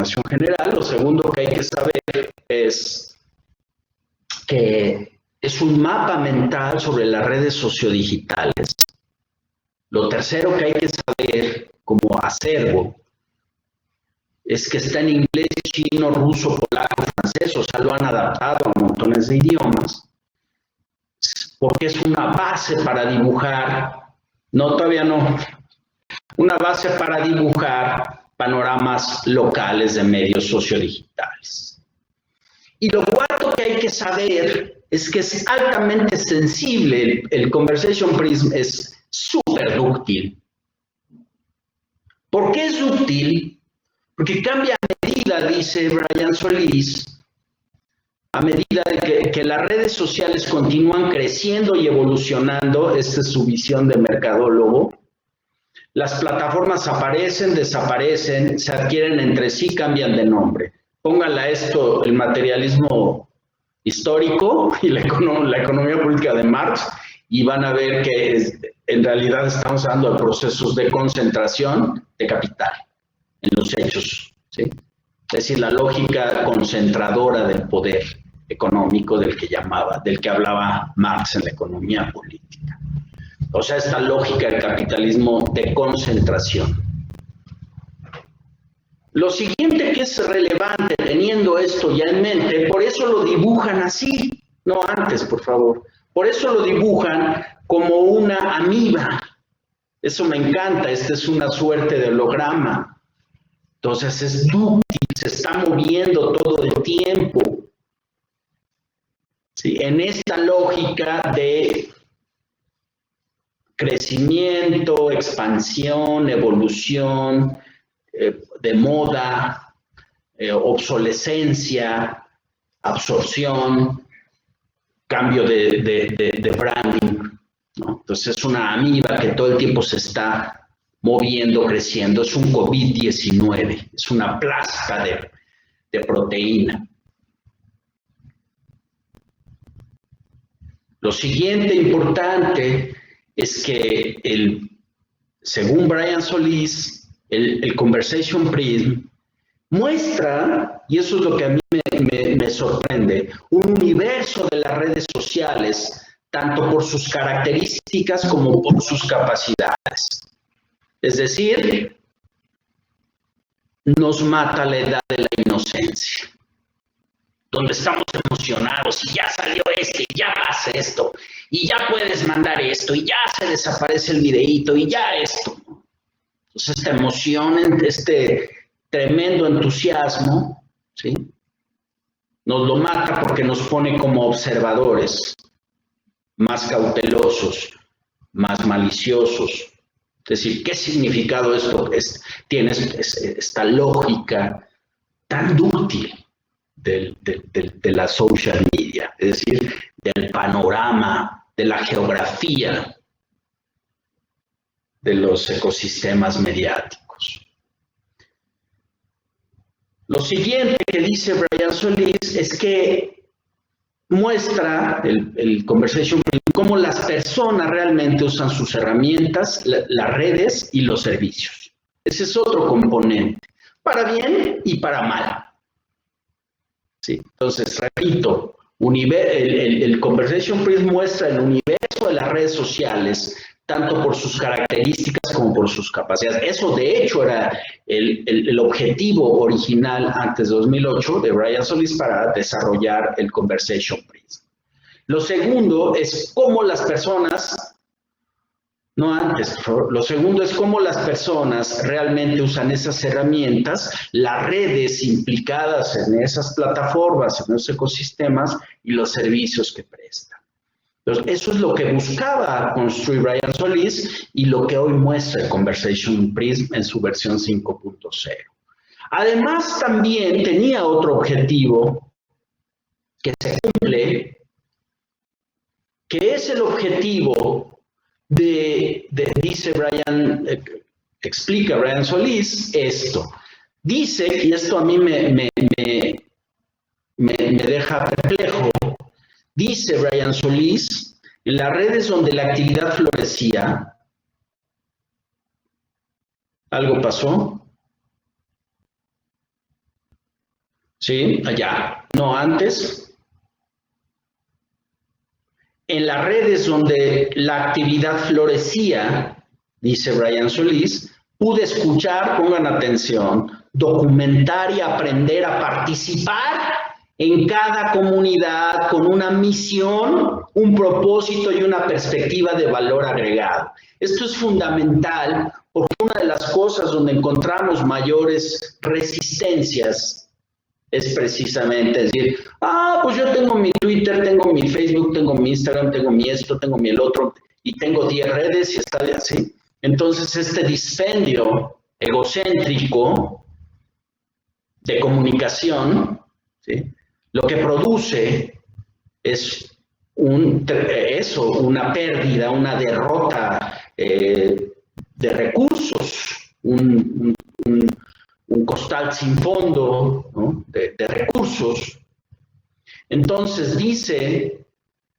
información general. Lo segundo que hay que saber es que es un mapa mental sobre las redes sociodigitales. Lo tercero que hay que saber como acervo es que está en inglés, chino, ruso, polaco, francés, o sea, lo han adaptado a montones de idiomas, porque es una base para dibujar, no, todavía no, una base para dibujar panoramas locales de medios sociodigitales. Y lo cuarto que hay que saber es que es altamente sensible, el Conversation Prism es súper dúctil. ¿Por qué es dúctil? Porque cambia a medida, dice Brian Solís, a medida de que las redes sociales continúan creciendo y evolucionando. Esta es su visión de mercadólogo. Las plataformas aparecen, desaparecen, se adquieren entre sí, cambian de nombre. Pónganle a esto el materialismo histórico y la economía política de Marx y van a ver que en realidad estamos hablando de procesos de concentración de capital en los hechos, ¿sí? Es decir, la lógica concentradora del poder económico del que hablaba Marx en la economía política. O sea, esta lógica del capitalismo de concentración. Lo siguiente que es relevante, teniendo esto ya en mente, por eso lo dibujan así, no antes, por favor. Por eso lo dibujan como una amiba. Eso me encanta, esta es una suerte de holograma. Entonces es dúctil, se está moviendo todo el tiempo. ¿Sí? En esta lógica de crecimiento, expansión, evolución, de moda, obsolescencia, absorción, cambio de branding, ¿no? Entonces es una amiba que todo el tiempo se está moviendo, creciendo. Es un COVID-19, es una plasta de proteína. Lo siguiente importante es que según Brian Solís, el Conversation Prism muestra, y eso es lo que a mí me sorprende, un universo de las redes sociales, tanto por sus características como por sus capacidades. Es decir, nos mata la edad de la inocencia, donde estamos emocionados y ya salió y ya hace esto, y ya puedes mandar esto, y ya se desaparece el videíto, y ya esto. Entonces esta emoción, este tremendo entusiasmo, ¿sí? Nos lo mata porque nos pone como observadores, más cautelosos, más maliciosos. Es decir, ¿qué significado esto tiene esta lógica tan dúctil de la social media? Es decir, del panorama, de la geografía de los ecosistemas mediáticos. Lo siguiente que dice Brian Solís es que muestra el Conversation cómo las personas realmente usan sus herramientas, las redes y los servicios. Ese es otro componente, para bien y para mal. ¿Sí? Entonces, repito, el Conversation Prism muestra el universo de las redes sociales, tanto por sus características como por sus capacidades. Eso, de hecho, era el objetivo original antes de 2008 de Brian Solís para desarrollar el Conversation Prism. Lo segundo es cómo las personas, no antes, lo segundo es cómo las personas realmente usan esas herramientas, las redes implicadas en esas plataformas, en esos ecosistemas y los servicios que prestan. Entonces, eso es lo que buscaba construir Brian Solís y lo que hoy muestra el Conversation Prism en su versión 5.0. Además, también tenía otro objetivo que se cumple, que es el objetivo dice Brian, explica Brian Solís esto. Dice, y esto a mí me deja perplejo, dice Brian Solís, en las redes donde la actividad florecía, ¿algo pasó? ¿sí? Allá, no antes. En las redes donde la actividad florecía, dice Brian Solís, pude escuchar, pongan atención, documentar y aprender a participar en cada comunidad con una misión, un propósito y una perspectiva de valor agregado. Esto es fundamental porque una de las cosas donde encontramos mayores resistencias es precisamente decir, pues yo tengo mi Twitter, tengo mi Facebook, tengo mi Instagram, tengo mi esto, tengo mi el otro, y tengo 10 redes y está bien así. Entonces este dispendio egocéntrico de comunicación, ¿sí? Lo que produce es una pérdida, una derrota de recursos, un costal sin fondo, ¿no? de recursos. Entonces dice,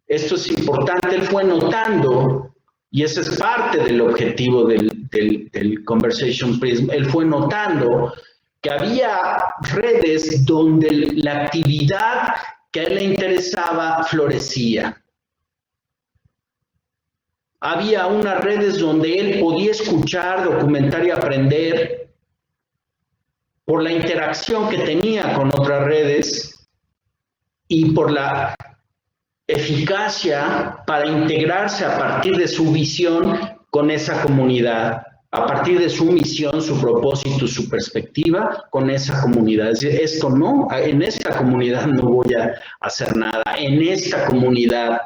esto es importante, él fue notando, y ese es parte del objetivo del Conversation Prism, él fue notando que había redes donde la actividad que a él le interesaba florecía. Había unas redes donde él podía escuchar, documentar y aprender por la interacción que tenía con otras redes y por la eficacia para integrarse a partir de su visión con esa comunidad, a partir de su misión, su propósito, su perspectiva con esa comunidad. Es decir, esto no, en esta comunidad no voy a hacer nada, en esta comunidad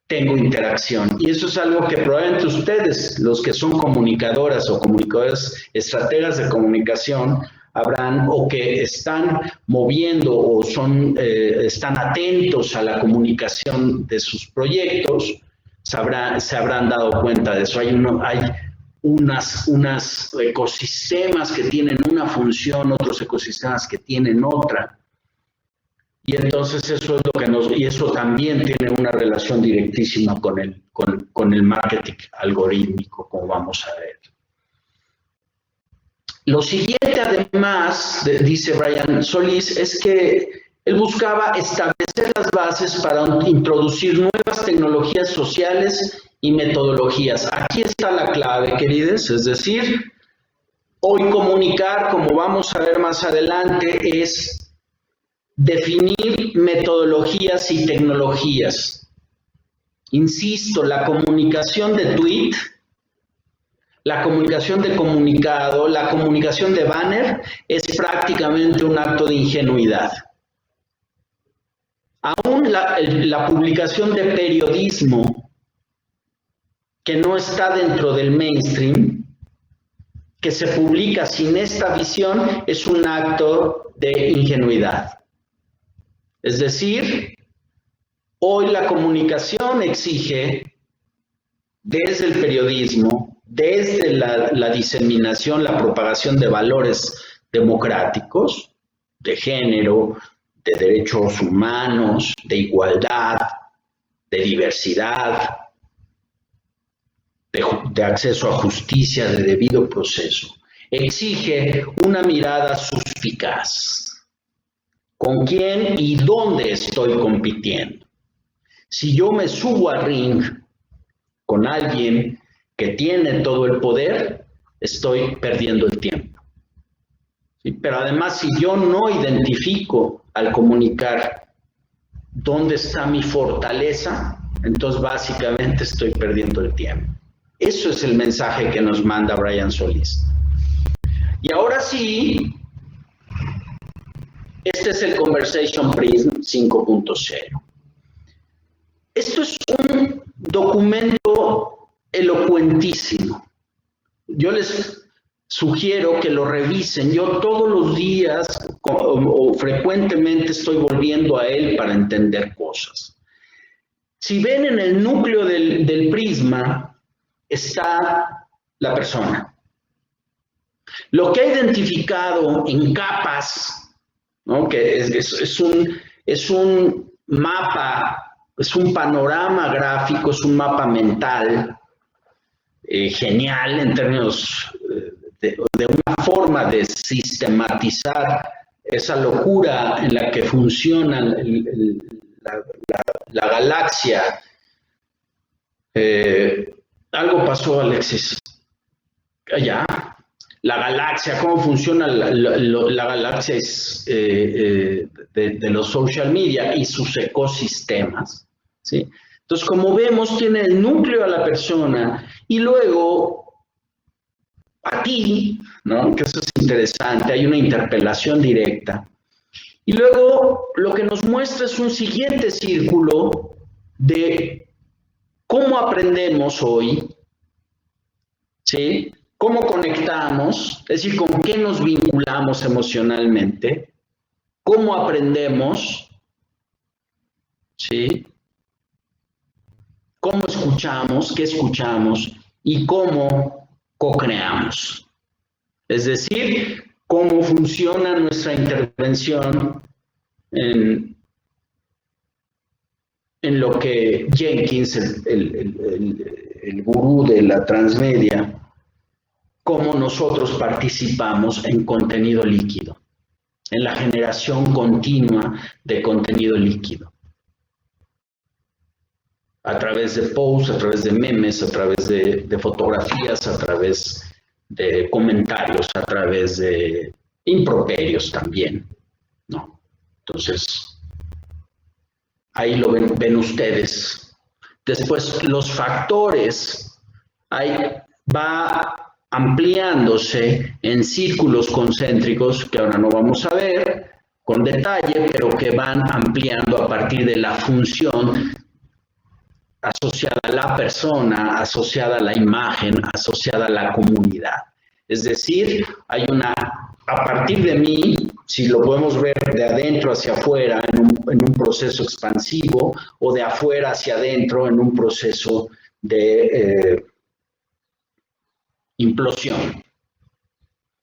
tengo interacción. Y eso es algo que probablemente ustedes, los que son comunicadoras o comunicadores, estrategas de comunicación, habrán o que están moviendo o están atentos a la comunicación de sus proyectos, se habrán dado cuenta de eso. Hay unos ecosistemas que tienen una función, otros ecosistemas que tienen otra. Y entonces eso es lo que y eso también tiene una relación directísima con el marketing algorítmico, como vamos a ver. Lo siguiente, además, dice Brian Solís, es que él buscaba establecer las bases para introducir nuevas tecnologías sociales y metodologías. Aquí está la clave, queridos, es decir, hoy comunicar, como vamos a ver más adelante, es definir metodologías y tecnologías. Insisto, la comunicación de tweet, la comunicación de comunicado, la comunicación de banner es prácticamente un acto de ingenuidad. Aún la publicación de periodismo que no está dentro del mainstream, que se publica sin esta visión, es un acto de ingenuidad. Es decir, hoy la comunicación exige, desde el periodismo, desde la diseminación, la propagación de valores democráticos, de género, de derechos humanos, de igualdad, de diversidad, de acceso a justicia, de debido proceso, exige una mirada suspicaz. ¿Con quién y dónde estoy compitiendo? Si yo me subo al ring con alguien que tiene todo el poder, estoy perdiendo el tiempo. ¿Sí? Pero además, si yo no identifico al comunicar dónde está mi fortaleza, entonces básicamente estoy perdiendo el tiempo. Eso es el mensaje que nos manda Brian Solís. Y ahora sí, este es el Conversation Prism 5.0. Esto es un documento elocuentísimo. Yo les sugiero que lo revisen. Yo todos los días o frecuentemente estoy volviendo a él para entender cosas. Si ven, en el núcleo del prisma está la persona. Lo que ha identificado en capas, ¿no? Que es un mapa, es un panorama gráfico, es un mapa mental genial en términos de una forma de sistematizar esa locura en la que funciona la galaxia. Algo pasó, Alexis. Ya. La galaxia, cómo funciona la galaxia de los social media y sus ecosistemas, ¿sí? Entonces, como vemos, tiene el núcleo a la persona y luego a ti, ¿no? Que eso es interesante, hay una interpelación directa. Y luego lo que nos muestra es un siguiente círculo de cómo aprendemos hoy, ¿sí? ¿Cómo conectamos? Es decir, ¿con qué nos vinculamos emocionalmente? ¿Cómo aprendemos? ¿Sí? ¿Cómo escuchamos? ¿Qué escuchamos? Y cómo co-creamos. Es decir, cómo funciona nuestra intervención en lo que Jenkins, el gurú de la transmedia, cómo nosotros participamos en contenido líquido, en la generación continua de contenido líquido. A través de posts, a través de memes, a través de fotografías, a través de comentarios, a través de improperios también, ¿no? Entonces, ahí lo ven ustedes. Después, los factores, ahí va ampliándose en círculos concéntricos que ahora no vamos a ver con detalle, pero que van ampliando a partir de la función asociada a la persona, asociada a la imagen, asociada a la comunidad. Es decir, hay a partir de mí, si lo podemos ver de adentro hacia afuera en un proceso expansivo o de afuera hacia adentro en un proceso de implosión.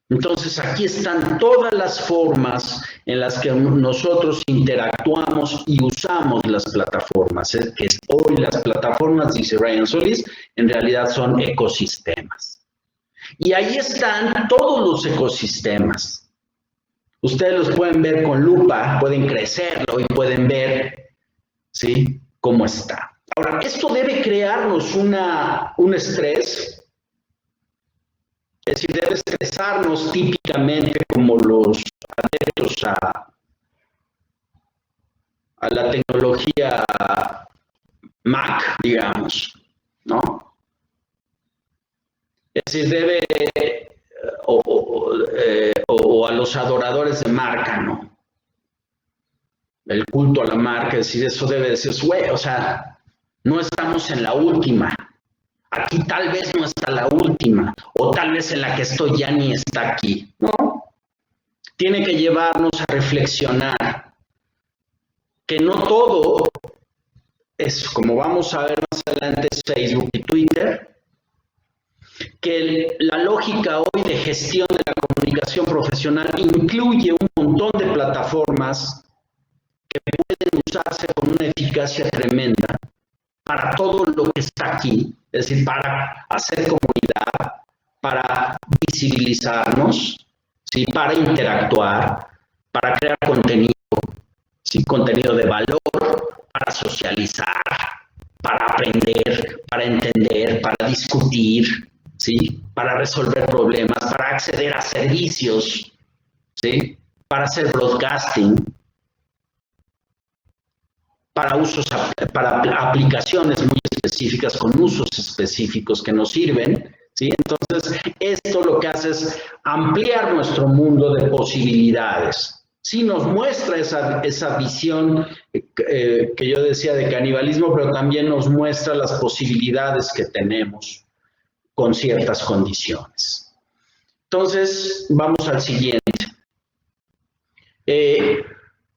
Entonces aquí están todas las formas en las que nosotros interactuamos y usamos las plataformas. Que hoy las plataformas, dice Ryan Solis, en realidad son ecosistemas. Y ahí están todos los ecosistemas. Ustedes los pueden ver con lupa, pueden crecerlo y pueden ver, ¿sí?, cómo está. Ahora, esto debe crearnos un estrés. Es decir, debe estresarnos típicamente como los adeptos a la tecnología Mac, digamos, ¿no? Es decir, debe, o a los adoradores de marca, ¿no? El culto a la marca, es decir, eso debe decir, güey, o sea, no estamos en la última. Aquí tal vez no está la última, o tal vez en la que estoy ya ni está aquí, ¿no? Tiene que llevarnos a reflexionar que no todo es, como vamos a ver más adelante, Facebook y Twitter, que la lógica hoy de gestión de la comunicación profesional incluye un montón de plataformas que pueden usarse con una eficacia tremenda para todo lo que está aquí, es decir, para hacer comunidad, para visibilizarnos, ¿sí?, para interactuar, para crear contenido, ¿sí?, contenido de valor, para socializar, para aprender, para entender, para discutir, ¿sí?, para resolver problemas, para acceder a servicios, ¿sí?, para hacer broadcasting, para aplicaciones muy específicas, con usos específicos que nos sirven, ¿sí? Entonces, esto lo que hace es ampliar nuestro mundo de posibilidades. Sí nos muestra esa visión que yo decía de canibalismo, pero también nos muestra las posibilidades que tenemos con ciertas condiciones. Entonces, vamos al siguiente.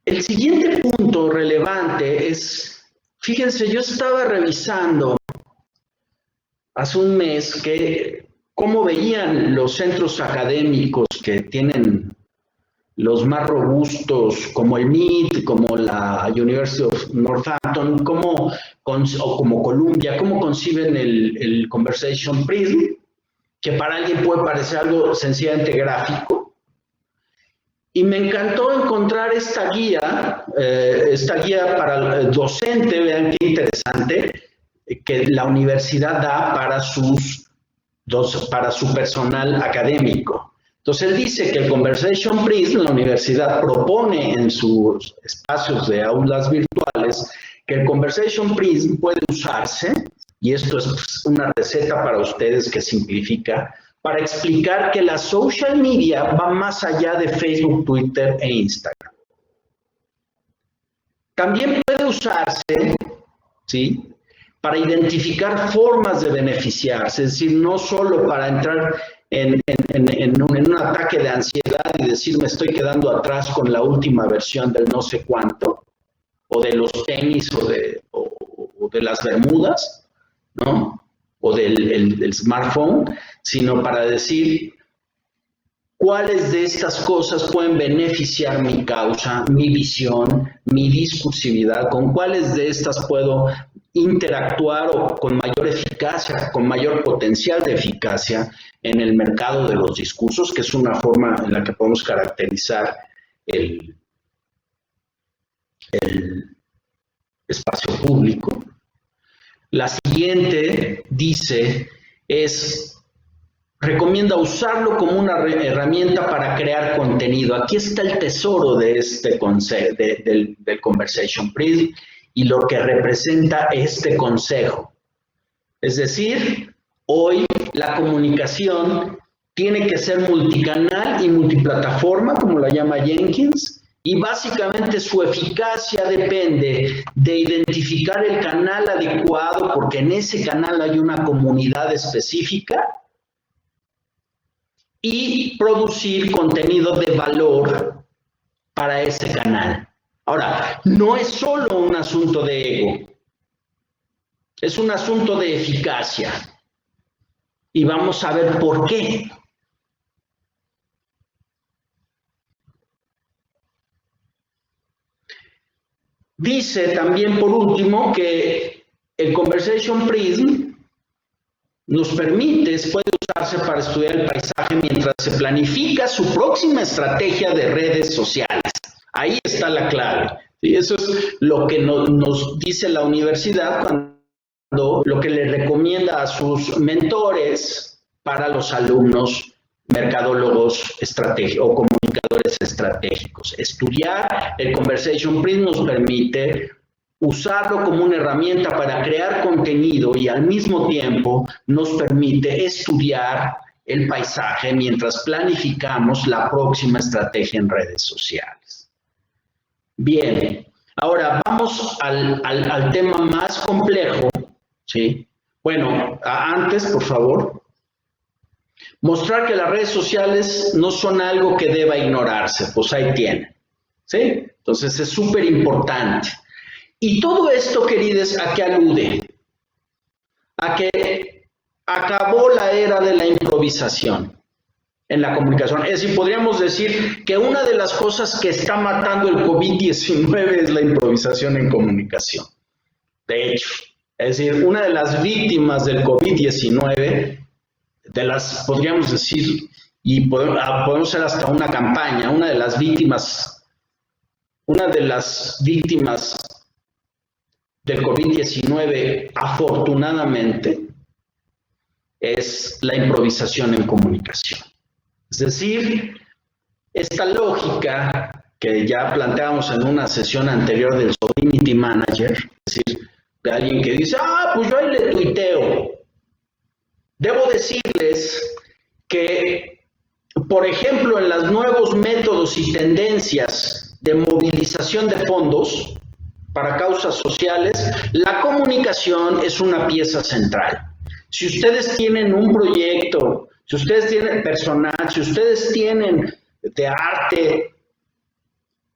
El siguiente punto relevante es, fíjense, yo estaba revisando hace un mes cómo veían los centros académicos que tienen los más robustos, como el MIT, como la University of Northampton, o como Columbia, cómo conciben el Conversation Prism, que para alguien puede parecer algo sencillamente gráfico. Y me encantó encontrar esta guía para el docente, vean qué interesante, que la universidad da para su personal académico. Entonces él dice que el Conversation Prism, la universidad propone en sus espacios de aulas virtuales, que el Conversation Prism puede usarse, y esto es una receta para ustedes que simplifica, para explicar que la social media va más allá de Facebook, Twitter e Instagram. También puede usarse, ¿sí?, para identificar formas de beneficiarse, es decir, no solo para entrar en un ataque de ansiedad y decir me estoy quedando atrás con la última versión del no sé cuánto, o de los tenis o de las bermudas, ¿no?, o del smartphone, sino para decir cuáles de estas cosas pueden beneficiar mi causa, mi visión, mi discursividad, con cuáles de estas puedo interactuar o con mayor eficacia, con mayor potencial de eficacia en el mercado de los discursos, que es una forma en la que podemos caracterizar el espacio público. La siguiente dice recomienda usarlo como una herramienta para crear contenido. Aquí está el tesoro de este concepto, del Conversation Prism y lo que representa este consejo. Es decir, hoy la comunicación tiene que ser multicanal y multiplataforma, como la llama Jenkins, y básicamente su eficacia depende de identificar el canal adecuado, porque en ese canal hay una comunidad específica, y producir contenido de valor para ese canal. Ahora, no es solo un asunto de ego, es un asunto de eficacia. Y vamos a ver por qué. Dice también, por último, que el Conversation Prism puede usarse para estudiar el paisaje mientras se planifica su próxima estrategia de redes sociales. Ahí está la clave. Y eso es lo que nos dice la universidad cuando lo que le recomienda a sus mentores para los alumnos mercadólogos estratégicos o comunicadores estratégicos. Estudiar el Conversation Prism nos permite usarlo como una herramienta para crear contenido y al mismo tiempo nos permite estudiar el paisaje mientras planificamos la próxima estrategia en redes sociales. Bien, ahora vamos al tema más complejo, ¿sí? Bueno, antes, por favor, mostrar que las redes sociales no son algo que deba ignorarse, pues ahí tienen, ¿sí? Entonces es súper importante. Y todo esto, queridos, ¿a qué alude? A que acabó la era de la improvisación en la comunicación. Es decir, podríamos decir que una de las cosas que está matando el COVID-19 es la improvisación en comunicación. De hecho, es decir, una de las víctimas del COVID-19, podríamos decir, y podemos hacer hasta una campaña, una de las víctimas del COVID-19, afortunadamente, es la improvisación en comunicación. Es decir, esta lógica que ya planteamos en una sesión anterior del Community Manager, es decir, de alguien que dice, pues yo ahí le tuiteo. Debo decirles que, por ejemplo, en los nuevos métodos y tendencias de movilización de fondos para causas sociales, la comunicación es una pieza central. Si ustedes tienen un proyecto, si ustedes tienen personal, si ustedes tienen de arte,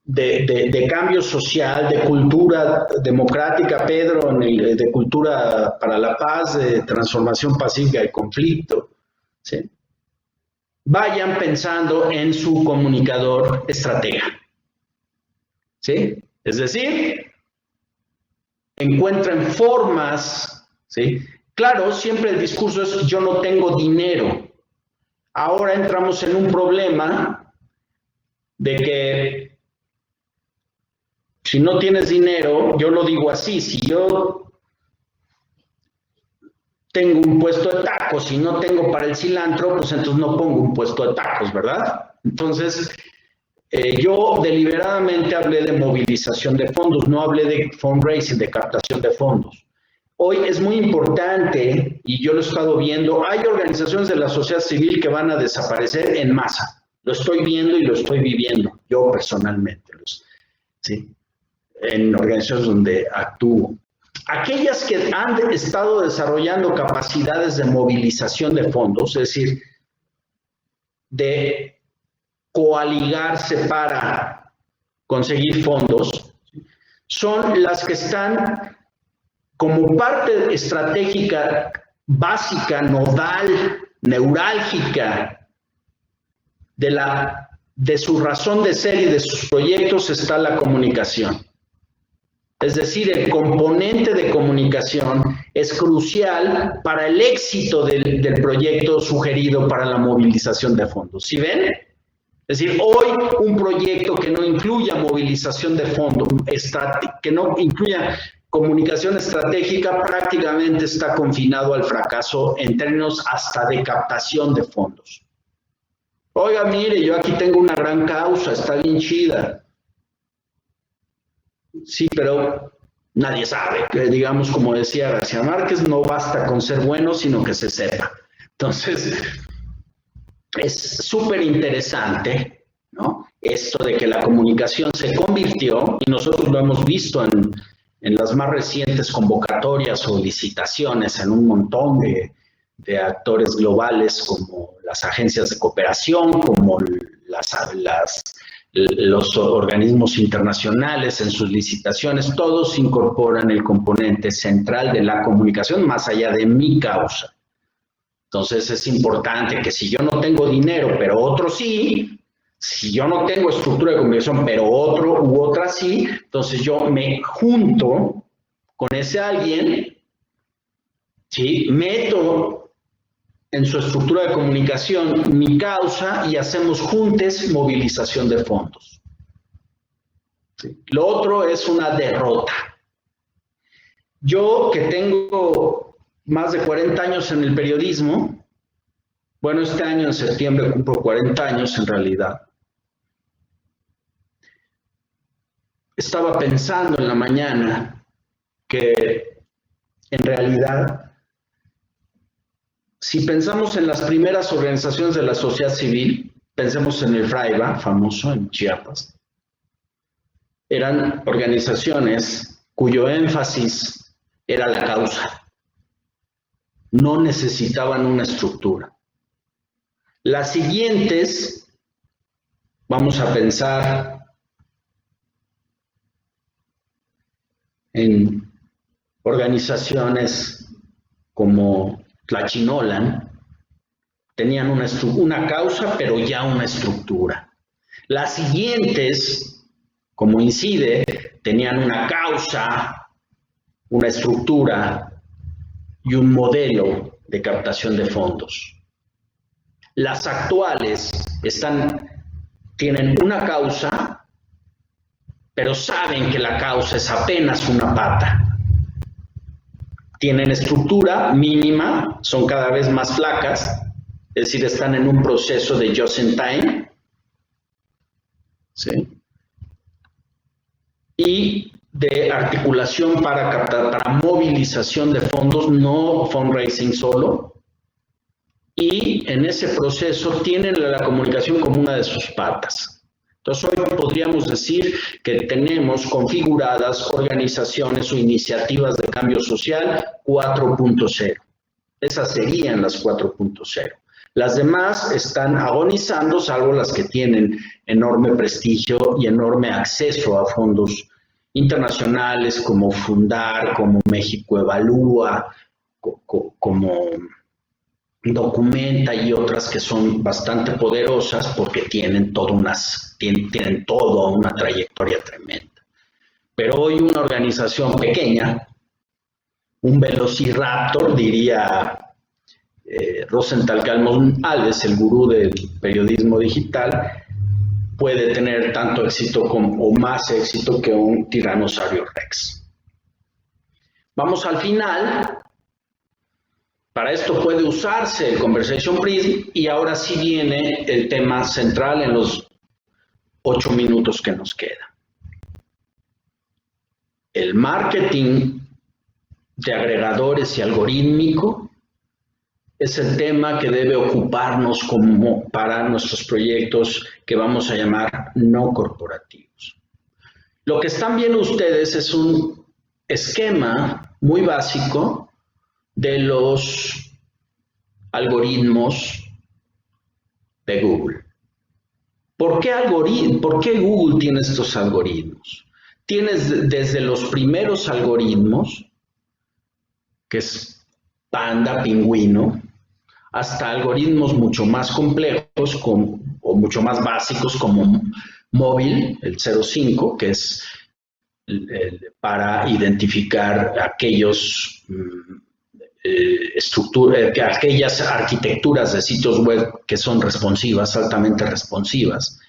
de cambio social, de cultura democrática, Pedro, de cultura para la paz, de transformación pacífica y conflicto, ¿sí?, vayan pensando en su comunicador estratega, ¿sí? Es decir, encuentren formas, ¿sí? Claro, siempre el discurso es yo no tengo dinero. Ahora entramos en un problema de que si no tienes dinero, yo lo digo así, si yo tengo un puesto de tacos y no tengo para el cilantro, pues entonces no pongo un puesto de tacos, ¿verdad? Entonces, yo deliberadamente hablé de movilización de fondos, no hablé de fundraising, de captación de fondos. Hoy es muy importante, y yo lo he estado viendo, hay organizaciones de la sociedad civil que van a desaparecer en masa. Lo estoy viendo y lo estoy viviendo, yo personalmente, ¿sí? En organizaciones donde actúo. Aquellas que han estado desarrollando capacidades de movilización de fondos, es decir, de coaligarse para conseguir fondos, son las que están como parte estratégica básica, nodal, neurálgica de su razón de ser y de sus proyectos está la comunicación. Es decir, el componente de comunicación es crucial para el éxito del proyecto sugerido para la movilización de fondos. ¿Sí ven? Es decir, hoy un proyecto que no incluya movilización de fondos, que no incluya comunicación estratégica, prácticamente está confinado al fracaso en términos hasta de captación de fondos. Oiga, mire, yo aquí tengo una gran causa, está bien chida. Sí, pero nadie sabe. Digamos, como decía García Márquez, no basta con ser bueno, sino que se sepa. Entonces, es súper interesante, ¿no? Esto de que la comunicación se convirtió, y nosotros lo hemos visto en las más recientes convocatorias o licitaciones, en un montón de actores globales como las agencias de cooperación, como los organismos internacionales en sus licitaciones, todos incorporan el componente central de la comunicación más allá de mi causa. Entonces es importante que si yo no tengo dinero, pero otro sí, si yo no tengo estructura de comunicación, pero otro u otra sí, entonces yo me junto con ese alguien, ¿sí? Meto en su estructura de comunicación mi causa y hacemos juntos movilización de fondos. ¿Sí? Lo otro es una derrota. Yo que tengo más de 40 años en el periodismo, bueno, este año en septiembre cumplo 40 años en realidad. Estaba pensando en la mañana que en realidad, si pensamos en las primeras organizaciones de la sociedad civil, pensemos en el Fraiba, famoso en Chiapas, eran organizaciones cuyo énfasis era la causa. No necesitaban una estructura. Las siguientes, vamos a pensar en organizaciones como Tlachinolan, tenían una causa, pero ya una estructura. Las siguientes, como INCIDE, tenían una causa, una estructura y un modelo de captación de fondos. Las actuales tienen una causa, pero saben que la causa es apenas una pata. Tienen estructura mínima, son cada vez más flacas, es decir, están en un proceso de just in time, ¿sí? Y de articulación para movilización de fondos, no fundraising solo. Y en ese proceso tienen la comunicación como una de sus patas. Entonces hoy podríamos decir que tenemos configuradas organizaciones o iniciativas de cambio social 4.0. Esas serían las 4.0. Las demás están agonizando, salvo las que tienen enorme prestigio y enorme acceso a fondos internacionales como Fundar, como México Evalúa, como Documenta y otras que son bastante poderosas porque tienen toda una trayectoria tremenda. Pero hoy una organización pequeña, un velociraptor, diría Rosenthal Calmon Alves, el gurú del periodismo digital, puede tener tanto éxito o más éxito que un tiranosaurio rex. Vamos al final. Para esto puede usarse el Conversation Prism y ahora sí viene el tema central en los 8 minutos que nos quedan. El marketing de agregadores y algorítmico es el tema que debe ocuparnos como para nuestros proyectos que vamos a llamar no corporativos. Lo que están viendo ustedes es un esquema muy básico de los algoritmos de Google. ¿Por qué Google tiene estos algoritmos? Tienes desde los primeros algoritmos, que es Panda, Pingüino, hasta algoritmos mucho más complejos o mucho más básicos como Móvil, el 05, que es para identificar aquellas arquitecturas de sitios web que son responsivas, altamente responsivas.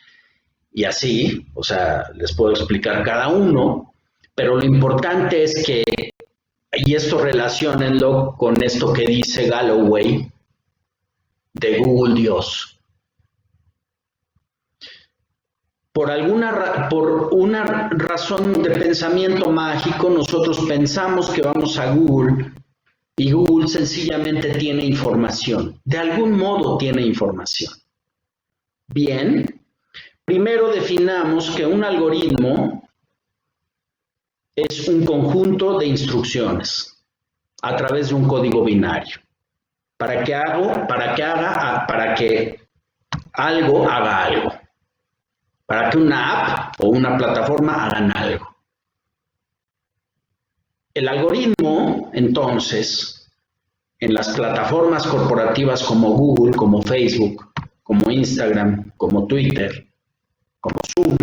Y así, o sea, les puedo explicar cada uno, pero lo importante es que, y esto relaciónenlo con esto que dice Galloway de Google Dios. Por una razón de pensamiento mágico, nosotros pensamos que vamos a Google y Google sencillamente tiene información. De algún modo tiene información. Bien, primero definamos que un algoritmo es un conjunto de instrucciones a través de un código binario. Para que algo haga algo. Para que una app o una plataforma hagan algo. El algoritmo, entonces, en las plataformas corporativas como Google, como Facebook, como Instagram, como Twitter, como Zoom,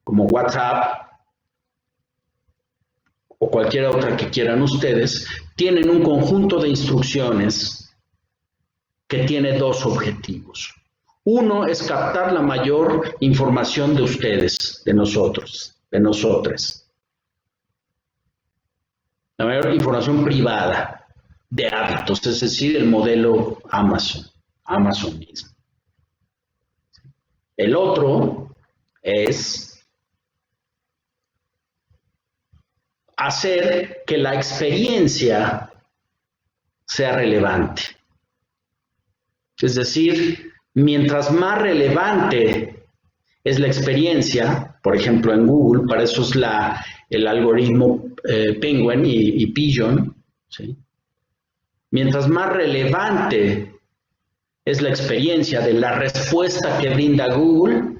como WhatsApp, o cualquier otra que quieran ustedes, tienen un conjunto de instrucciones que tiene dos objetivos. Uno es captar la mayor información de ustedes, de nosotros, de nosotres. La mayor información privada de hábitos, es decir, el modelo Amazon mismo. El otro es hacer que la experiencia sea relevante. Es decir, mientras más relevante es la experiencia, por ejemplo en Google, para eso es el algoritmo Penguin y Pigeon, ¿sí? Mientras más relevante es la experiencia de la respuesta que brinda Google,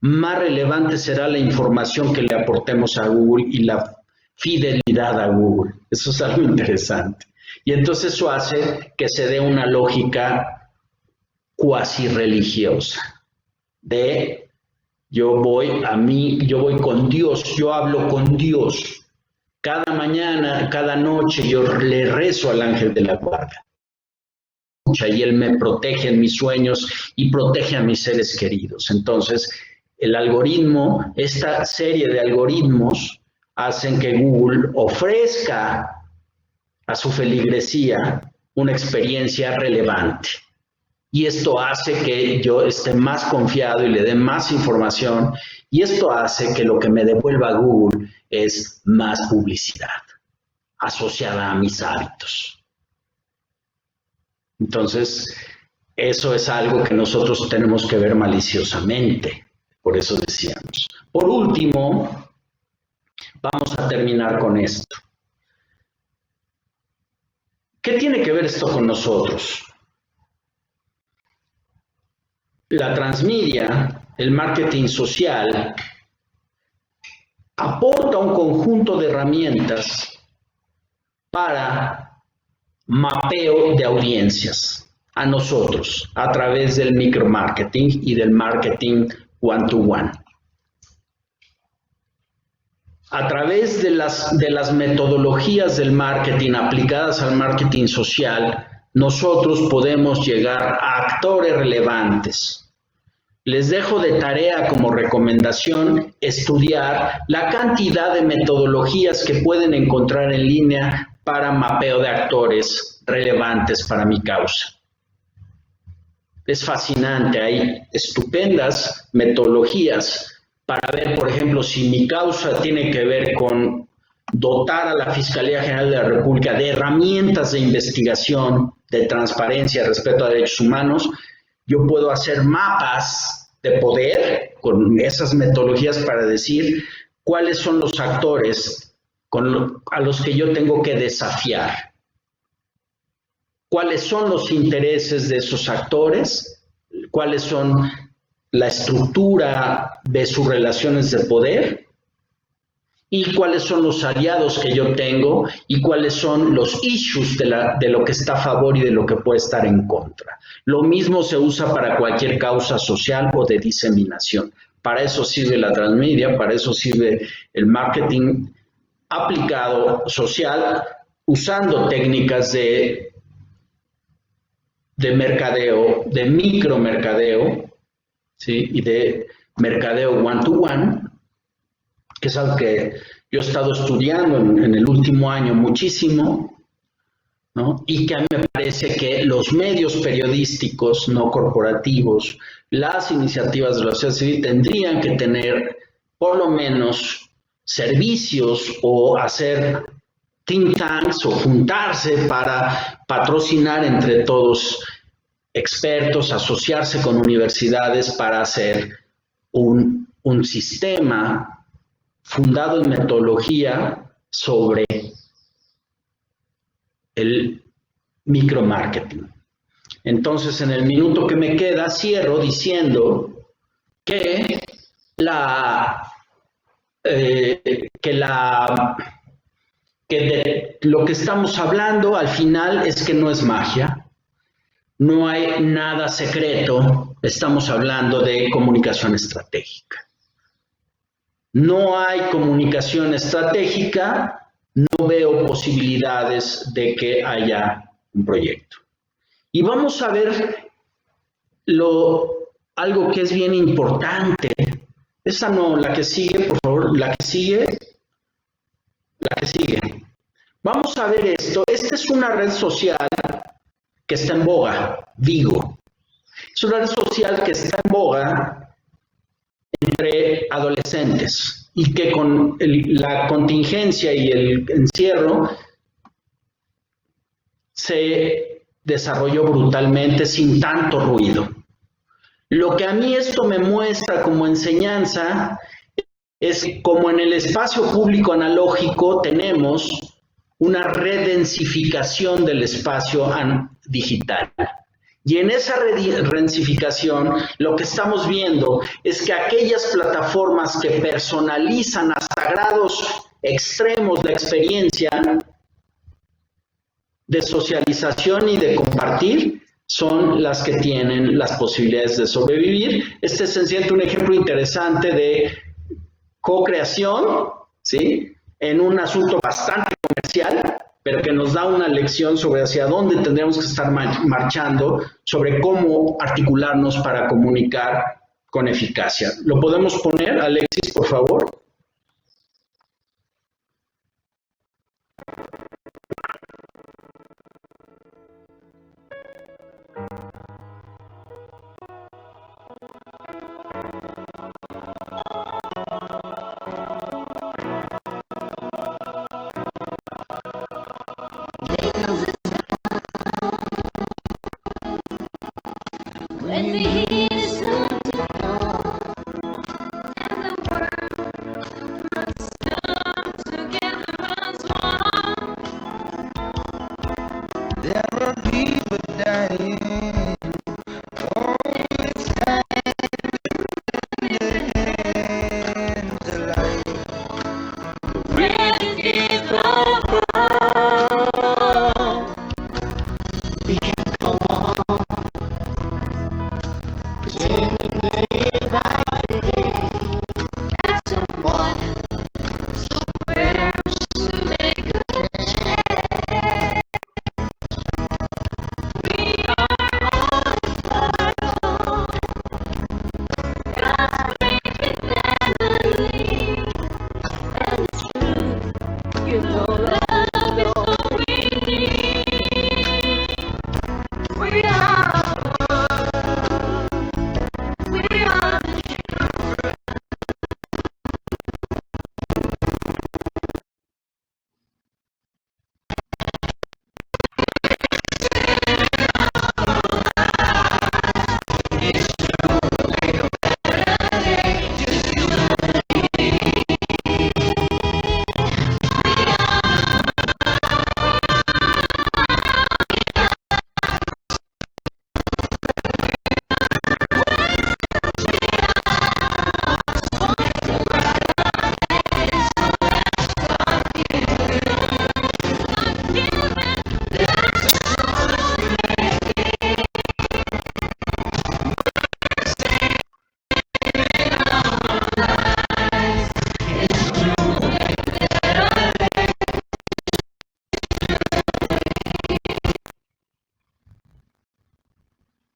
más relevante será la información que le aportemos a Google y la fidelidad a Google. Eso es algo interesante. Y entonces eso hace que se dé una lógica cuasi religiosa de yo voy con Dios, yo hablo con Dios. Cada mañana, cada noche yo le rezo al ángel de la guarda. Y él me protege en mis sueños y protege a mis seres queridos. Entonces, el algoritmo, esta serie de algoritmos hacen que Google ofrezca a su feligresía una experiencia relevante. Y esto hace que yo esté más confiado y le dé más información. Y esto hace que lo que me devuelva Google es más publicidad asociada a mis hábitos. Entonces, eso es algo que nosotros tenemos que ver maliciosamente. Por eso decíamos. Por último, vamos a terminar con esto. ¿Qué tiene que ver esto con nosotros? La transmedia, el marketing social, aporta un conjunto de herramientas para mapeo de audiencias a nosotros a través del micromarketing y del marketing one-to-one. A través de las metodologías del marketing aplicadas al marketing social, nosotros podemos llegar a actores relevantes Les dejo de tarea como recomendación estudiar la cantidad de metodologías que pueden encontrar en línea para mapeo de actores relevantes para mi causa. Es fascinante, hay estupendas metodologías para ver, por ejemplo, si mi causa tiene que ver con dotar a la Fiscalía General de la República de herramientas de investigación, de transparencia, respeto a derechos humanos. Yo puedo hacer mapas de poder con esas metodologías para decir cuáles son los actores a los que yo tengo que desafiar. ¿Cuáles son los intereses de esos actores? ¿Cuáles son la estructura de sus relaciones de poder? ¿Y cuáles son los aliados que yo tengo? ¿Y cuáles son los issues de lo que está a favor y de lo que puede estar en contra? Lo mismo se usa para cualquier causa social o de diseminación. Para eso sirve la transmedia, para eso sirve el marketing aplicado social, usando técnicas de mercadeo, de micromercadeo, ¿sí? Y de mercadeo one-to-one, que es algo que yo he estado estudiando en el último año muchísimo, ¿no? Y que a mí me parece que los medios periodísticos no corporativos, las iniciativas de la sociedad civil tendrían que tener por lo menos servicios o hacer think tanks o juntarse para patrocinar entre todos expertos, asociarse con universidades para hacer un sistema fundado en metodología sobre el micromarketing. Entonces, en el minuto que me queda, cierro diciendo que de lo que estamos hablando al final es que no es magia, no hay nada secreto, estamos hablando de comunicación estratégica. No hay comunicación estratégica, no veo posibilidades de que haya un proyecto. Y vamos a ver algo que es bien importante. Esa no, la que sigue, por favor, la que sigue. Vamos a ver esto. Esta es una red social que está en boga, Vigo. Es una red social que está en boga entre adolescentes y que con la contingencia y el encierro se desarrolló brutalmente sin tanto ruido. Lo que a mí esto me muestra como enseñanza es que como en el espacio público analógico tenemos una redensificación del espacio digital. Y en esa redensificación lo que estamos viendo es que aquellas plataformas que personalizan hasta grados extremos la experiencia de socialización y de compartir son las que tienen las posibilidades de sobrevivir. Este es sencillamente un ejemplo interesante de co-creación, ¿sí? En un asunto bastante comercial, pero que nos da una lección sobre hacia dónde tendríamos que estar marchando, sobre cómo articularnos para comunicar con eficacia. ¿Lo podemos poner, Alexis, por favor?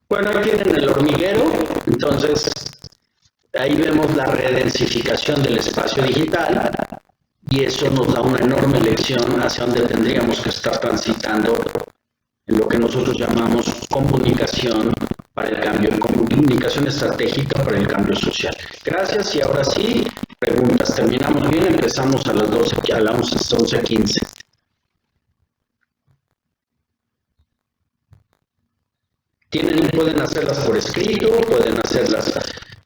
Bueno, ahí tienen el hormiguero, entonces ahí vemos la redensificación del espacio digital y eso nos da una enorme lección hacia donde tendríamos que estar transitando en lo que nosotros llamamos comunicación para el cambio, comunicación estratégica para el cambio social. Gracias y ahora sí, preguntas. Terminamos bien, empezamos a las 12, que hablamos hasta 11:15. Pueden hacerlas por escrito, pueden hacerlas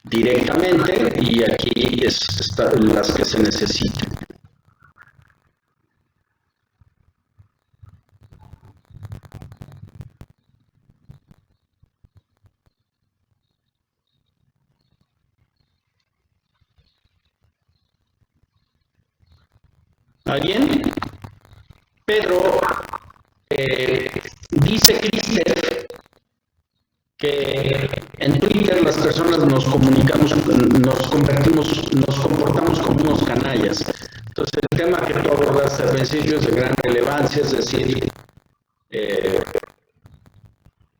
directamente y aquí están las que se necesiten. ¿Alguien? Pedro, dice Crister que en Twitter las personas nos comunicamos, nos comportamos como unos canallas. Entonces el tema que tú abordaste al principio es de gran relevancia, es decir,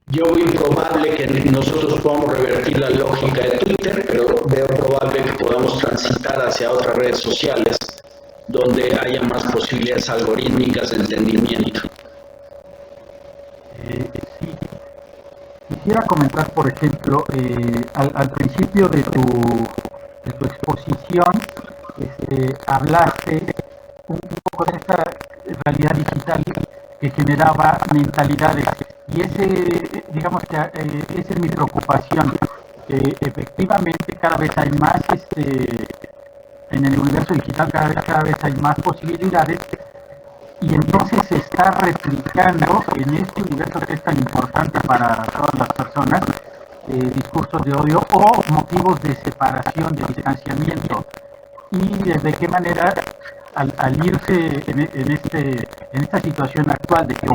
yo veo improbable que nosotros podamos revertir la lógica de Twitter, pero veo probable que podamos transitar hacia otras redes sociales donde haya más posibilidades algorítmicas de entendimiento. Sí. Quisiera comentar, por ejemplo, al principio de tu exposición, hablaste un poco de esta realidad digital que generaba mentalidades. Y digamos que esa es mi preocupación, que efectivamente cada vez hay más, en el universo digital cada vez hay más posibilidades, y entonces se está replicando en este universo que es tan importante para todas las personas, discursos de odio o motivos de separación, de distanciamiento. Y de qué manera, al irse en esta situación actual de que